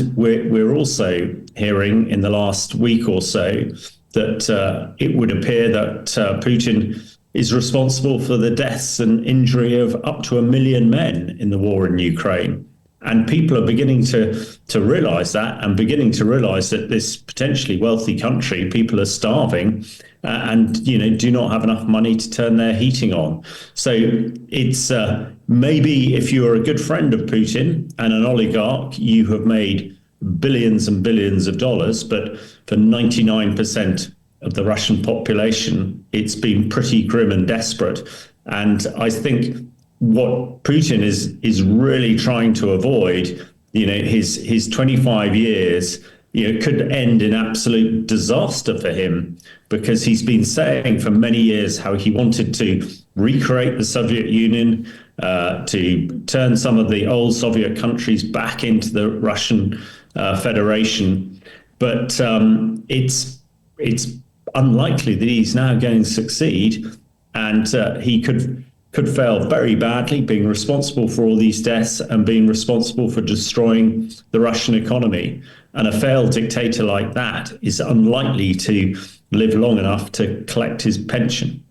And we're also hearing in the last week or so that it would appear that Putin is responsible for the deaths and injury of up to 1 million men in the war in Ukraine. And people are beginning to realize that, and beginning to realize that this potentially wealthy country, people are starving and, do not have enough money to turn their heating on. So it's maybe if you're a good friend of Putin and an oligarch, you have made billions and billions of dollars. But for 99% of the Russian population, it's been pretty grim and desperate. And I think what Putin is really trying to avoid, his 25 years, could end in absolute disaster for him, because he's been saying for many years how he wanted to recreate the Soviet Union, to turn some of the old Soviet countries back into the Russian Federation. But it's unlikely that he's now going to succeed, and he could fail very badly, being responsible for all these deaths and being responsible for destroying the Russian economy. And a failed dictator like that is unlikely to live long enough to collect his pension.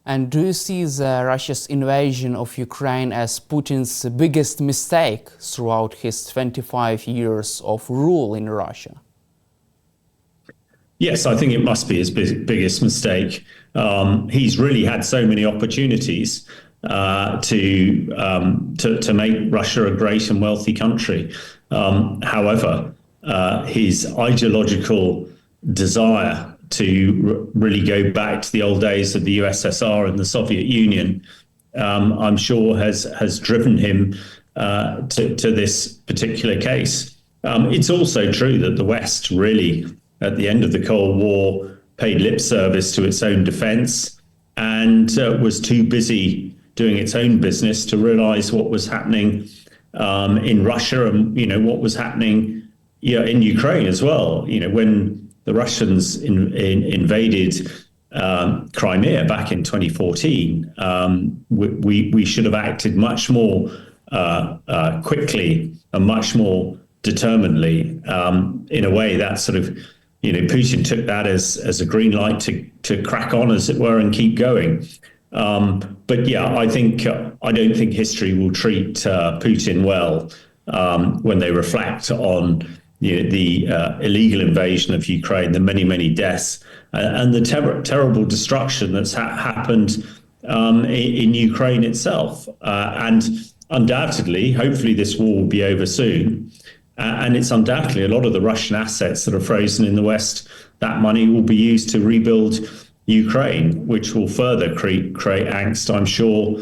And do you see Russia's invasion of Ukraine as Putin's biggest mistake throughout his 25 years of rule in Russia? Yes, I think it must be his biggest mistake. He's really had so many opportunities to make Russia a great and wealthy country. However, his ideological desire to really go back to the old days of the USSR and the Soviet Union, I'm sure has driven him to this particular case. It's also true that the West really, at the end of the Cold War, paid lip service to its own defense and was too busy doing its own business to realize what was happening in Russia and, what was happening in Ukraine as well. When the Russians invaded Crimea back in 2014, we should have acted much more quickly and much more determinedly. In a way, that sort of, Putin took that as a green light to crack on, as it were, and keep going. But yeah, I don't think history will treat Putin well when they reflect on the illegal invasion of Ukraine, the many, many deaths, and the terrible destruction that's happened in Ukraine itself. And undoubtedly, hopefully this war will be over soon. And it's undoubtedly a lot of the Russian assets that are frozen in the West, that money will be used to rebuild Ukraine, which will further create angst, I'm sure,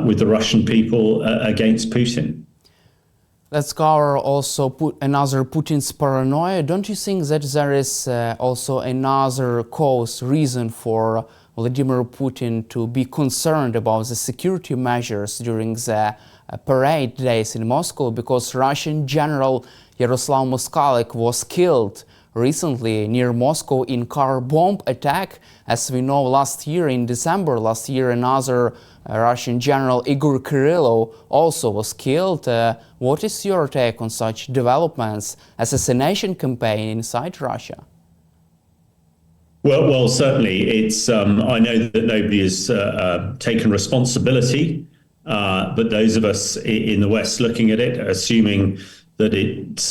with the Russian people against Putin. Let's cover also another Putin's paranoia. Don't you think that there is also another reason for Vladimir Putin to be concerned about the security measures during the parade days in Moscow? Because Russian General Yaroslav Moskalik was killed recently near Moscow in car bomb attack. As we know, last year, in December last year, another Russian general, Igor Kirillov, also was killed. What is your take on such developments, assassination campaign inside Russia? Well, certainly it's. I know that nobody has taken responsibility, but those of us in the West looking at it, assuming that it's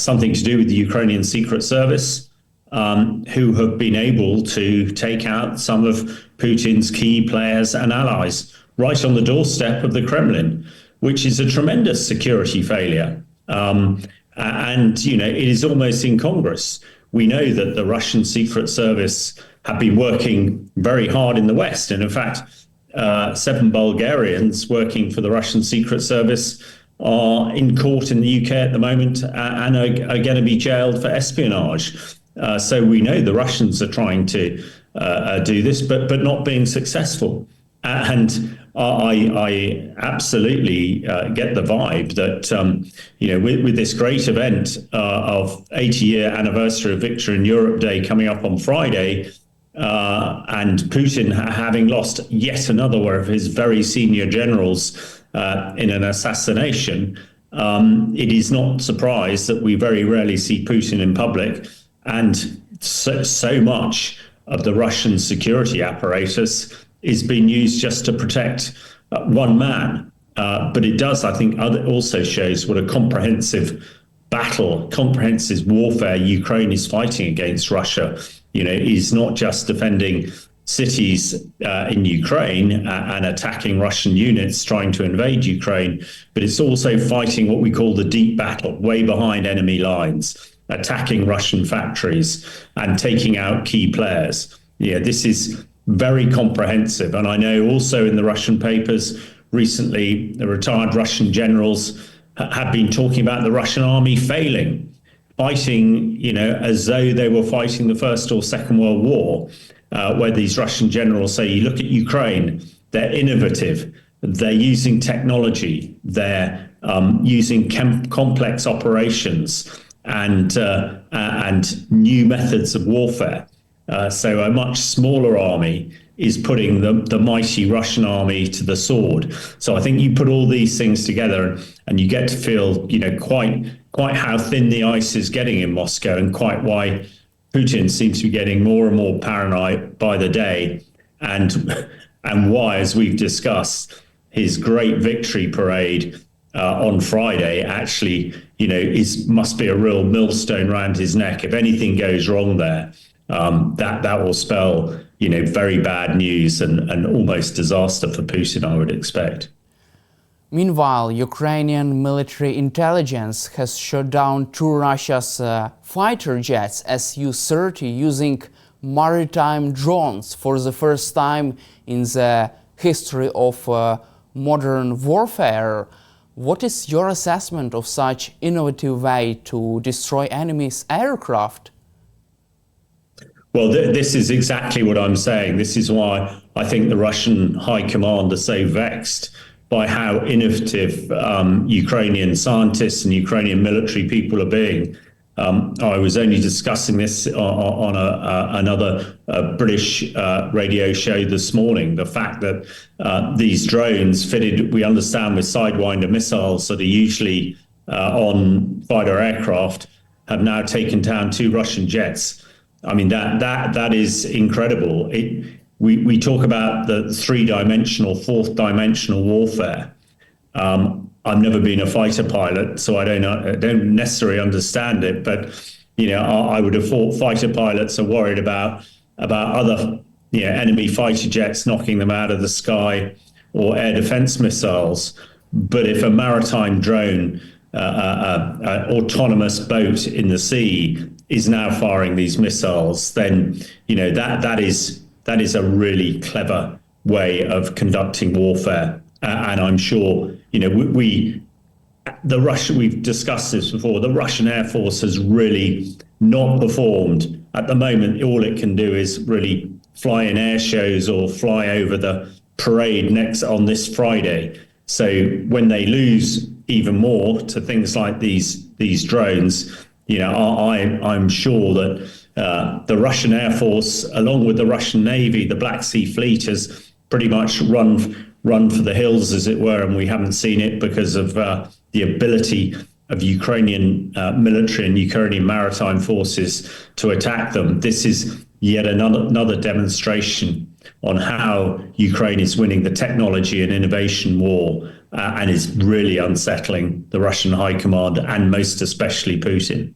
something to do with the Ukrainian Secret Service, who have been able to take out some of Putin's key players and allies right on the doorstep of the Kremlin, which is a tremendous security failure. And, it is almost incongruous. We know that the Russian Secret Service have been working very hard in the West. And in fact, 7 Bulgarians working for the Russian Secret Service are in court in the UK at the moment and are going to be jailed for espionage. So we know the Russians are trying to do this, but not being successful. And I absolutely get the vibe that, with this great event of 80-year anniversary of Victory in Europe Day coming up on Friday, and Putin having lost yet another one of his very senior generals in an assassination, it is not surprised that we very rarely see Putin in public, and so much of the Russian security apparatus is being used just to protect one man. But it does, I think, also shows what a comprehensive battle, comprehensive warfare Ukraine is fighting against Russia. Is not just defending cities in Ukraine and attacking Russian units trying to invade Ukraine, but it's also fighting what we call the deep battle, way behind enemy lines, attacking Russian factories and taking out key players. This is very comprehensive. And I know also in the Russian papers recently, the retired Russian generals have been talking about the Russian army failing, fighting, as though they were fighting the First or Second World War, where these Russian generals say, you look at Ukraine, they're innovative, they're using technology, they're using complex operations and new methods of warfare. So a much smaller army is putting the mighty Russian army to the sword. So I think you put all these things together and you get to feel, quite how thin the ice is getting in Moscow, and quite why Putin seems to be getting more and more paranoid by the day, and why, as we've discussed, his great victory parade on Friday actually, must be a real millstone around his neck. If anything goes wrong there, that will spell, very bad news and almost disaster for Putin, I would expect. Meanwhile, Ukrainian military intelligence has shot down 2 Russia's fighter jets Su-30 using maritime drones for the first time in the history of modern warfare. What is your assessment of such innovative way to destroy enemy's aircraft? Well, this is exactly what I'm saying. This is why I think the Russian high command are so vexed by how innovative Ukrainian scientists and Ukrainian military people are being. I was only discussing this on another British radio show this morning, the fact that these drones fitted, we understand, with Sidewinder missiles that are usually on fighter aircraft, have now taken down 2 Russian jets. I mean, that is incredible. We talk about the 3-dimensional, 4th-dimensional warfare. I've never been a fighter pilot, so I don't necessarily understand it. But I would have thought fighter pilots are worried about other enemy fighter jets knocking them out of the sky, or air defense missiles. But if a maritime drone, autonomous boat in the sea, is now firing these missiles, then that is a really clever way of conducting warfare. And I'm sure, we've discussed this before, the Russian Air Force has really not performed. At the moment, all it can do is really fly in air shows or fly over the parade on this Friday. So when they lose even more to things like these drones, I'm sure that the Russian Air Force, along with the Russian Navy, the Black Sea Fleet, has pretty much run for the hills, as it were, and we haven't seen it because of the ability of Ukrainian military and Ukrainian maritime forces to attack them. This is yet another demonstration on how Ukraine is winning the technology and innovation war, and is really unsettling the Russian high command, and most especially Putin.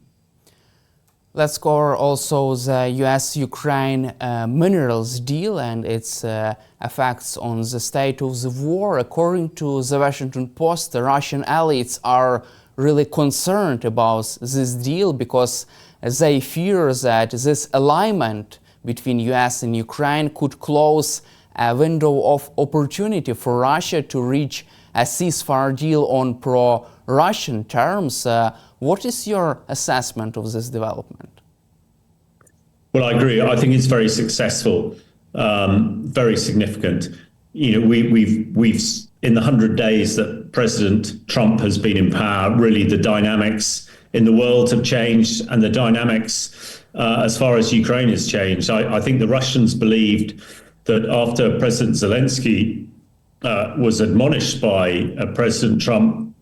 Let's cover also the US-Ukraine minerals deal and its effects on the state of the war. According to the Washington Post, the Russian elites are really concerned about this deal because they fear that this alignment between US and Ukraine could close a window of opportunity for Russia to reach a ceasefire deal on pro-Russian terms. What is your assessment of this development? Well, I agree. I think it's very successful, very significant. We've in the 100 days that President Trump has been in power, really the dynamics in the world have changed, and the dynamics as far as Ukraine has changed. I think the Russians believed that after President Zelensky was admonished by President Trump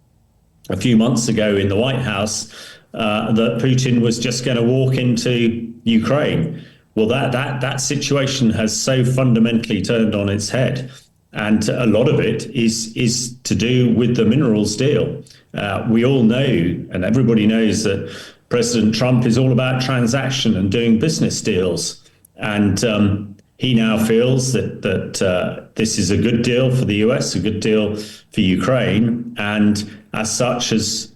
a few months ago in the White House that Putin was just going to walk into Ukraine. Well, that situation has so fundamentally turned on its head, and a lot of it is to do with the minerals deal. We all know, and everybody knows, that President Trump is all about transaction and doing business deals, and he now feels that this is a good deal for the US, a good deal for Ukraine, and as such is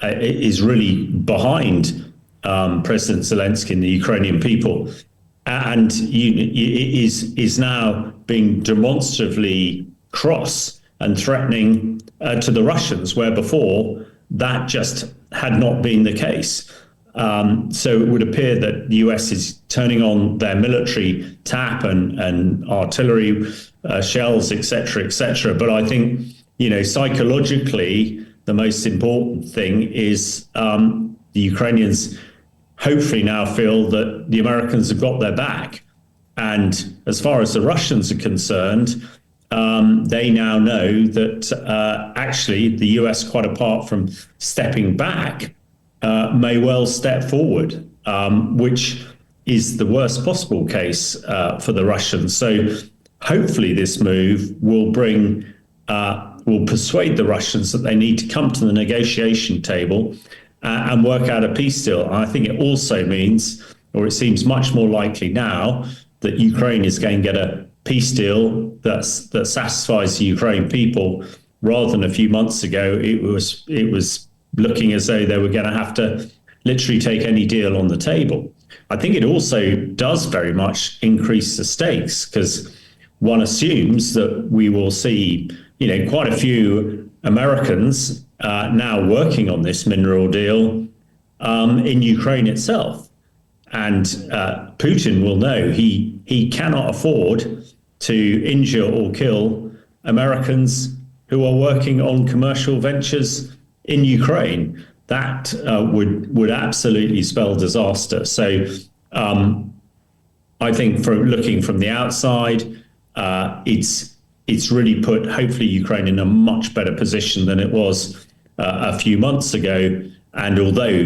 really behind President Zelensky and the Ukrainian people, and is now being demonstratively cross and threatening to the Russians, where before that just had not been the case. So it would appear that the US is turning on their military tap and artillery shells, etc., etc. But I think, psychologically, the most important thing is the Ukrainians hopefully now feel that the Americans have got their back. And as far as the Russians are concerned, they now know that actually the US, quite apart from stepping back, may well step forward, which is the worst possible case for the Russians. So hopefully this move will persuade the Russians that they need to come to the negotiation table and work out a peace deal. And I think it also means, or it seems much more likely now, that Ukraine is going to get a peace deal that satisfies the Ukraine people, rather than a few months ago it was looking as though they were going to have to literally take any deal on the table. I think it also does very much increase the stakes, because one assumes that we will see, quite a few Americans now working on this mineral deal in Ukraine itself. And Putin will know he cannot afford to injure or kill Americans who are working on commercial ventures in Ukraine. That would absolutely spell disaster. So I think, from looking from the outside, it's really put, hopefully, Ukraine in a much better position than it was a few months ago. And although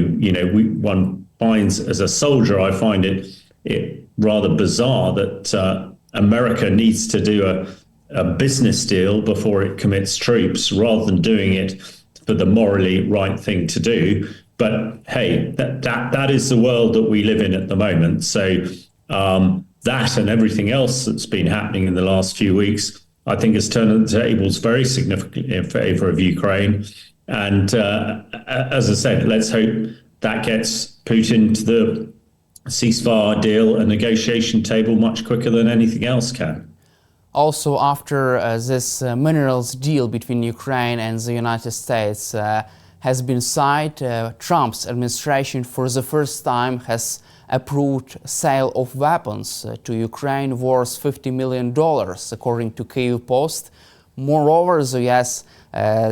one finds, as a soldier, I find it rather bizarre that America needs to do a business deal before it commits troops, rather than doing it for the morally right thing to do. But hey, that is the world that we live in at the moment. So that and everything else that's been happening in the last few weeks, I think, has turned the tables very significantly in favor of Ukraine. And as I said, let's hope that gets Putin to the ceasefire deal and negotiation table much quicker than anything else can. Also, after this minerals deal between Ukraine and the United States has been signed, Trump's administration for the first time has approved sale of weapons to Ukraine worth $50 million, according to Kyiv Post. Moreover, the U.S.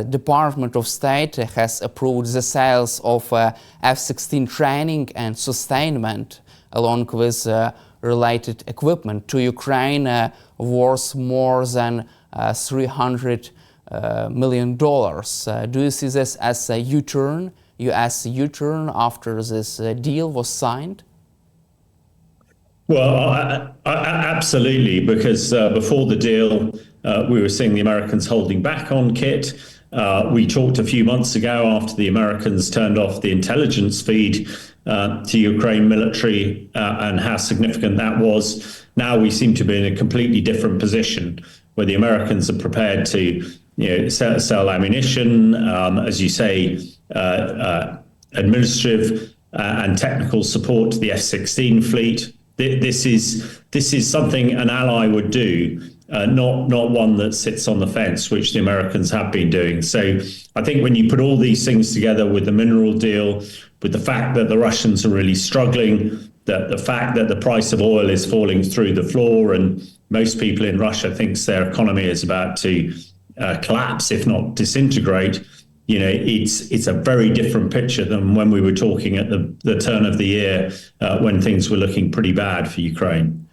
Department of State has approved the sales of F-16 training and sustainment, along with related equipment, to Ukraine worth more than $300 million. Do you see this as a U-turn, U.S. U-turn, after this deal was signed? Well, absolutely, because before the deal, we were seeing the Americans holding back on kit. We talked a few months ago, after the Americans turned off the intelligence feed to Ukraine military, and how significant that was. Now we seem to be in a completely different position, where the Americans are prepared to sell ammunition, as you say, administrative and technical support to the F-16 fleet. This is something an ally would do, not one that sits on the fence, which the Americans have been doing. So I think when you put all these things together, with the mineral deal, with the fact that the Russians are really struggling, that the fact that the price of oil is falling through the floor, and most people in Russia thinks their economy is about to collapse, if not disintegrate, it's a very different picture than when we were talking at the turn of the year, when things were looking pretty bad for Ukraine.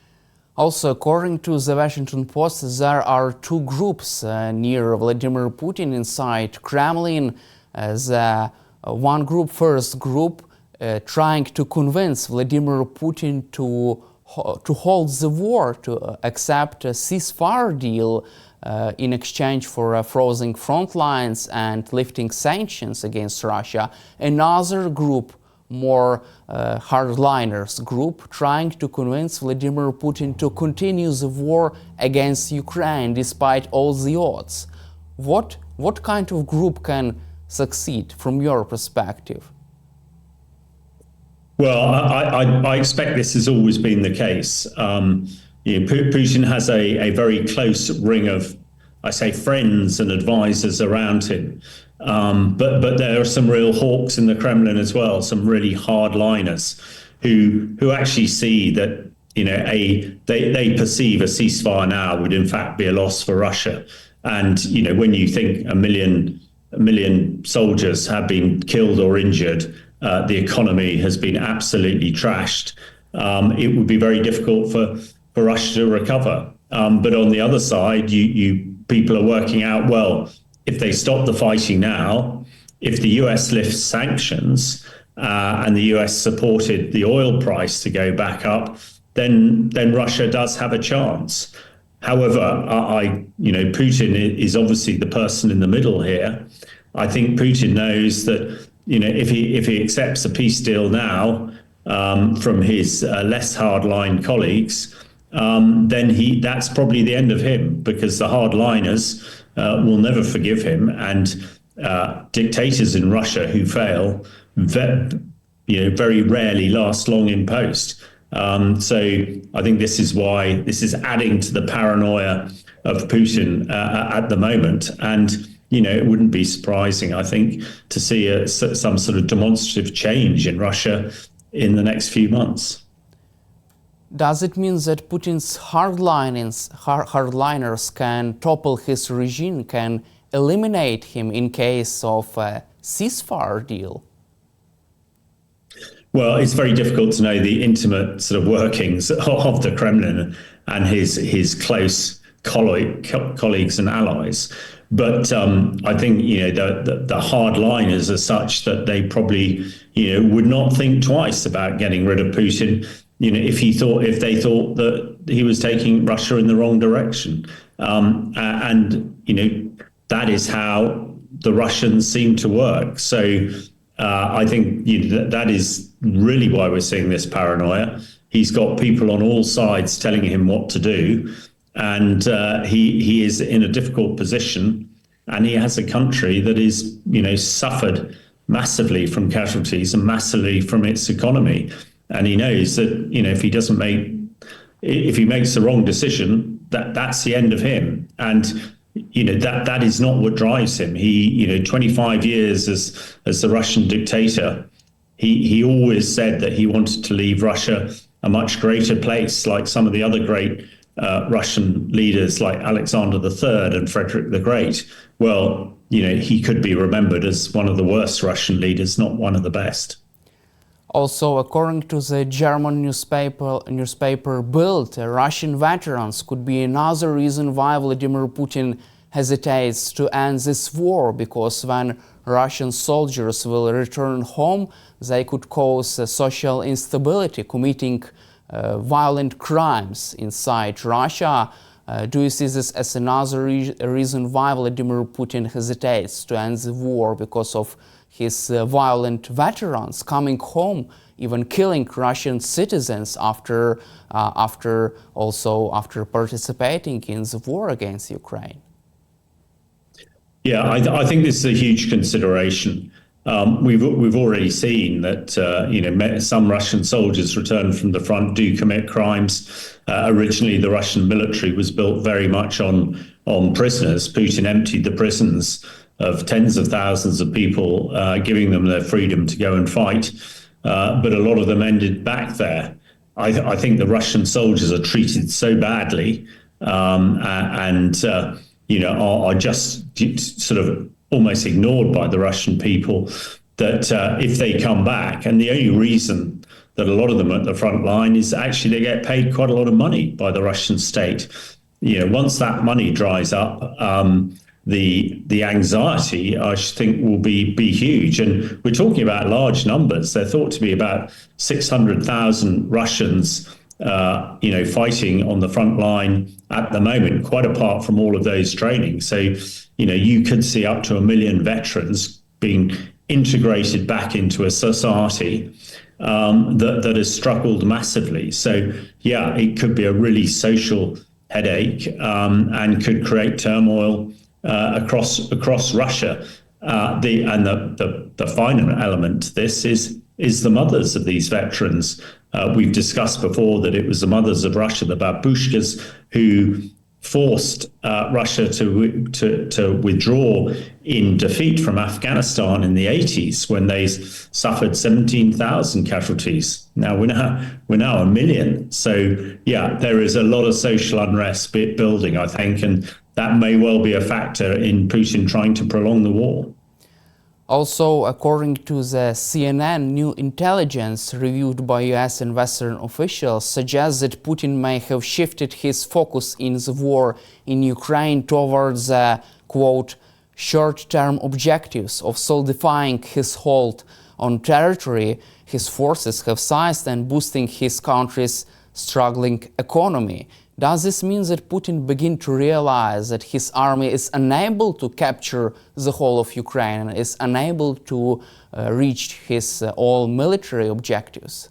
Also, according to the Washington Post, there are two groups near Vladimir Putin inside Kremlin. one group, first group, trying to convince Vladimir Putin to hold the war, to accept a ceasefire deal in exchange for freezing front lines and lifting sanctions against Russia. Another group, more hardliners group, trying to convince Vladimir Putin to continue the war against Ukraine despite all the odds. What kind of group can succeed from your perspective? Well, I expect this has always been the case. Putin has a very close ring of, I say, friends and advisors around him. But there are some real hawks in the Kremlin as well, some really hardliners who actually see that they perceive a ceasefire now would in fact be a loss for Russia. And when you think a million soldiers have been killed or injured, the economy has been absolutely trashed. It would be very difficult for Russia to recover. But on the other side, people are working out, well, if they stop the fighting now, if the US lifts sanctions and the US supported the oil price to go back up, then Russia does have a chance. However, Putin is obviously the person in the middle here. I think Putin knows that if he accepts a peace deal now from his less hardline colleagues, then that's probably the end of him, because the hardliners will never forgive him, and dictators in Russia who fail very rarely last long in post. So I think this is why this is adding to the paranoia of Putin at the moment. And it wouldn't be surprising, I think, to see some sort of demonstrative change in Russia in the next few months. Does it mean that Putin's hardliners can topple his regime, can eliminate him in case of a ceasefire deal? Well, it's very difficult to know the intimate sort of workings of the Kremlin and his close colleagues and allies. But I think the hardliners are such that they probably would not think twice about getting rid of Putin. If they thought that he was taking Russia in the wrong direction, that is how the Russians seem to work. So I think that is really why we're seeing this paranoia. He's got people on all sides telling him what to do, and he is in a difficult position, and he has a country that is suffered massively from casualties and massively from its economy. And he knows that if he makes the wrong decision, that's the end of him. And that is not what drives him. He 25 years as the Russian dictator, he always said that he wanted to leave Russia a much greater place, like some of the other great Russian leaders like Alexander III and Frederick the Great. Well, he could be remembered as one of the worst Russian leaders, not one of the best. Also, according to the German newspaper Bild, Russian veterans could be another reason why Vladimir Putin hesitates to end this war, because when Russian soldiers will return home, they could cause social instability, committing violent crimes inside Russia. Do you see this as another reason why Vladimir Putin hesitates to end the war, because of his violent veterans coming home, even killing Russian citizens after participating in the war against Ukraine? Yeah, I think this is a huge consideration. We've already seen that some Russian soldiers returned from the front do commit crimes. Originally, the Russian military was built very much on prisoners. Putin emptied the prisons of tens of thousands of people, giving them their freedom to go and fight. But a lot of them ended back there. I think the Russian soldiers are treated so badly and are just sort of almost ignored by the Russian people, that if they come back, and the only reason that a lot of them are at the front line is actually they get paid quite a lot of money by the Russian state. Once that money dries up, the anxiety, I think, will be huge. And we're talking about large numbers. They're thought to be about 600,000 Russians, fighting on the front line at the moment, quite apart from all of those training. So, you could see up to 1 million veterans being integrated back into a society that has struggled massively. So, yeah, it could be a really social headache and could create turmoil across Russia. The final element to this is the mothers of these veterans. We've discussed before that it was the mothers of Russia, the babushkas, who forced Russia to withdraw in defeat from Afghanistan in the 80s, when they suffered 17,000 casualties. Now we're now 1 million. So yeah, there is a lot of social unrest building, I think, and that may well be a factor in Putin trying to prolong the war. Also, according to the CNN, new intelligence reviewed by US and Western officials suggests that Putin may have shifted his focus in the war in Ukraine towards, quote, short-term objectives of solidifying his hold on territory his forces have seized and boosting his country's struggling economy. Does this mean that Putin begin to realize that his army is unable to capture the whole of Ukraine and is unable to reach his all military objectives?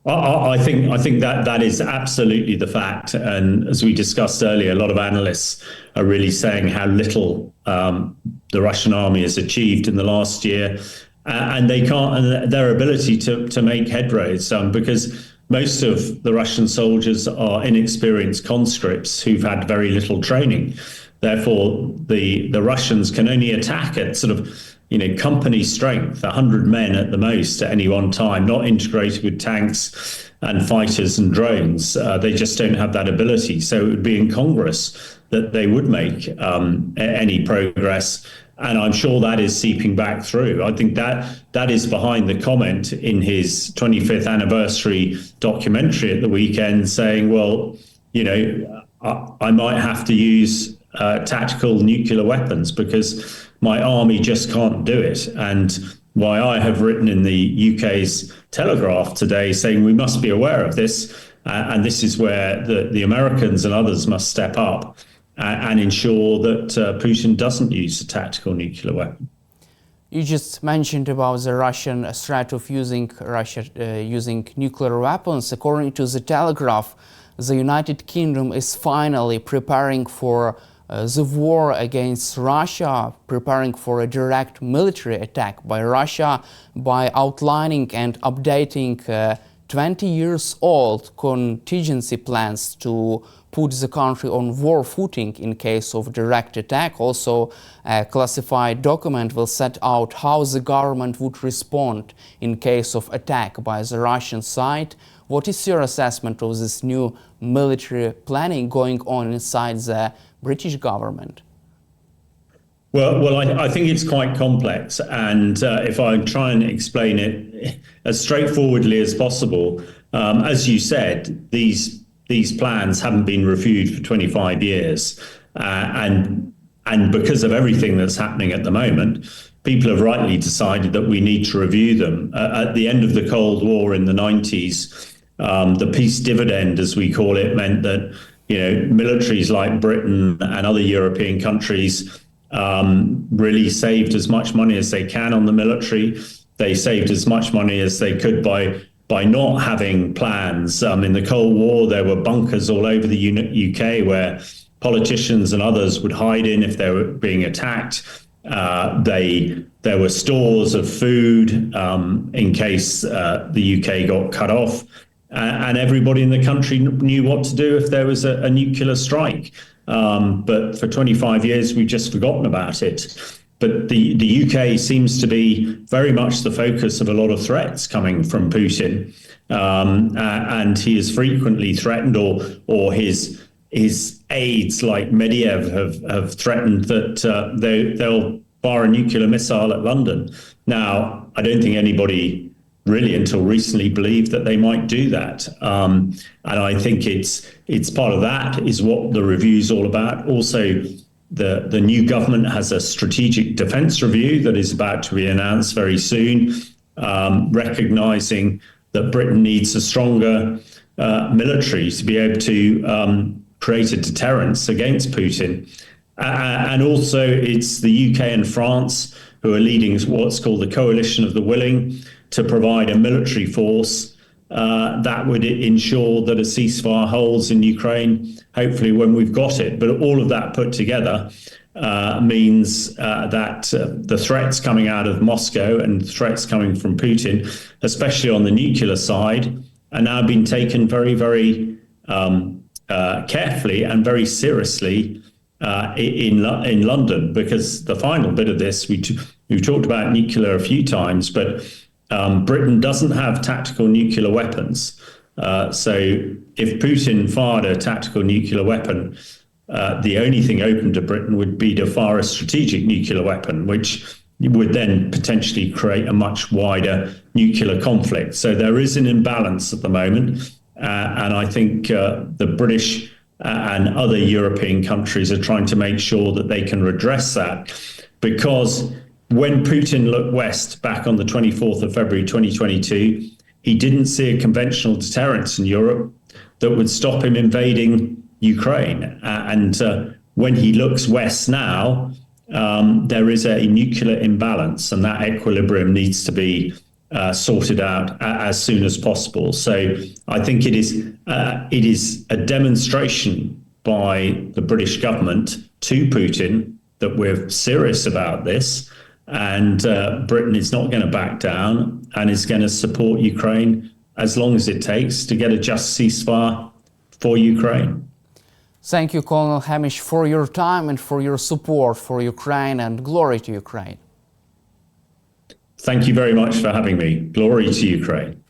I think that is absolutely the fact, and as we discussed earlier, a lot of analysts are really saying how little the Russian army has achieved in the last year, and they can't, and their ability to make headways because most of the Russian soldiers are inexperienced conscripts who've had very little training. Therefore, the Russians can only attack at sort of, company strength, 100 men at the most at any one time, not integrated with tanks and fighters and drones. They just don't have that ability. So it would be incongruous that they would make any progress. And I'm sure that is seeping back through. I think that is behind the comment in his 25th anniversary documentary at the weekend saying, well, I might have to use tactical nuclear weapons because my army just can't do it. And why I have written in the UK's Telegraph today saying we must be aware of this. And this is where the Americans and others must step up and ensure that Putin doesn't use a tactical nuclear weapon. You just mentioned about the Russian threat of using nuclear weapons. According to the Telegraph, the United Kingdom is finally preparing for the war against Russia, preparing for a direct military attack by Russia by outlining and updating 20 years old contingency plans to put the country on war footing in case of direct attack. Also, a classified document will set out how the government would respond in case of attack by the Russian side. What is your assessment of this new military planning going on inside the British government? Well, I think it's quite complex, and if I try and explain it as straightforwardly as possible, as you said, these plans haven't been reviewed for 25 years, and because of everything that's happening at the moment, people have rightly decided that we need to review them. At the end of the Cold War in the 90s, the peace dividend, as we call it, meant that militaries like Britain and other European countries really saved as much money as they can on the military. They saved as much money as they could by not having plans. In the Cold War, there were bunkers all over the UK where politicians and others would hide in if they were being attacked. There were stores of food in case the UK got cut off. And everybody in the country knew what to do if there was a nuclear strike. But for 25 years, we've just forgotten about it. But the UK seems to be very much the focus of a lot of threats coming from Putin. And he is frequently threatened, or his aides like Medvedev have threatened that they'll fire a nuclear missile at London. Now, I don't think anybody really until recently believed that they might do that. And I think it's part of that is what the review's all about. Also, the new government has a strategic defence review that is about to be announced very soon, recognising that Britain needs a stronger military to be able to create a deterrence against Putin. And also it's the UK and France who are leading what's called the Coalition of the Willing to provide a military force that would ensure that a ceasefire holds in Ukraine, hopefully when we've got it. But all of that put together means that the threats coming out of Moscow and threats coming from Putin, especially on the nuclear side, are now being taken very, very carefully and very seriously in London, because the final bit of this, we've talked about nuclear a few times, but Britain doesn't have tactical nuclear weapons. So if Putin fired a tactical nuclear weapon, the only thing open to Britain would be to fire a strategic nuclear weapon, which would then potentially create a much wider nuclear conflict. So there is an imbalance at the moment. And I think the British and other European countries are trying to make sure that they can redress that, because when Putin looked west back on the 24th of February 2022, he didn't see a conventional deterrence in Europe that would stop him invading Ukraine. And when he looks west now, there is a nuclear imbalance, and that equilibrium needs to be sorted out as soon as possible. So I think it is a demonstration by the British government to Putin that we're serious about this, and Britain is not going to back down and is going to support Ukraine as long as it takes to get a just ceasefire for Ukraine. Thank you, Colonel Hamish, for your time and for your support for Ukraine, and glory to Ukraine. Thank you very much for having me. Glory to Ukraine.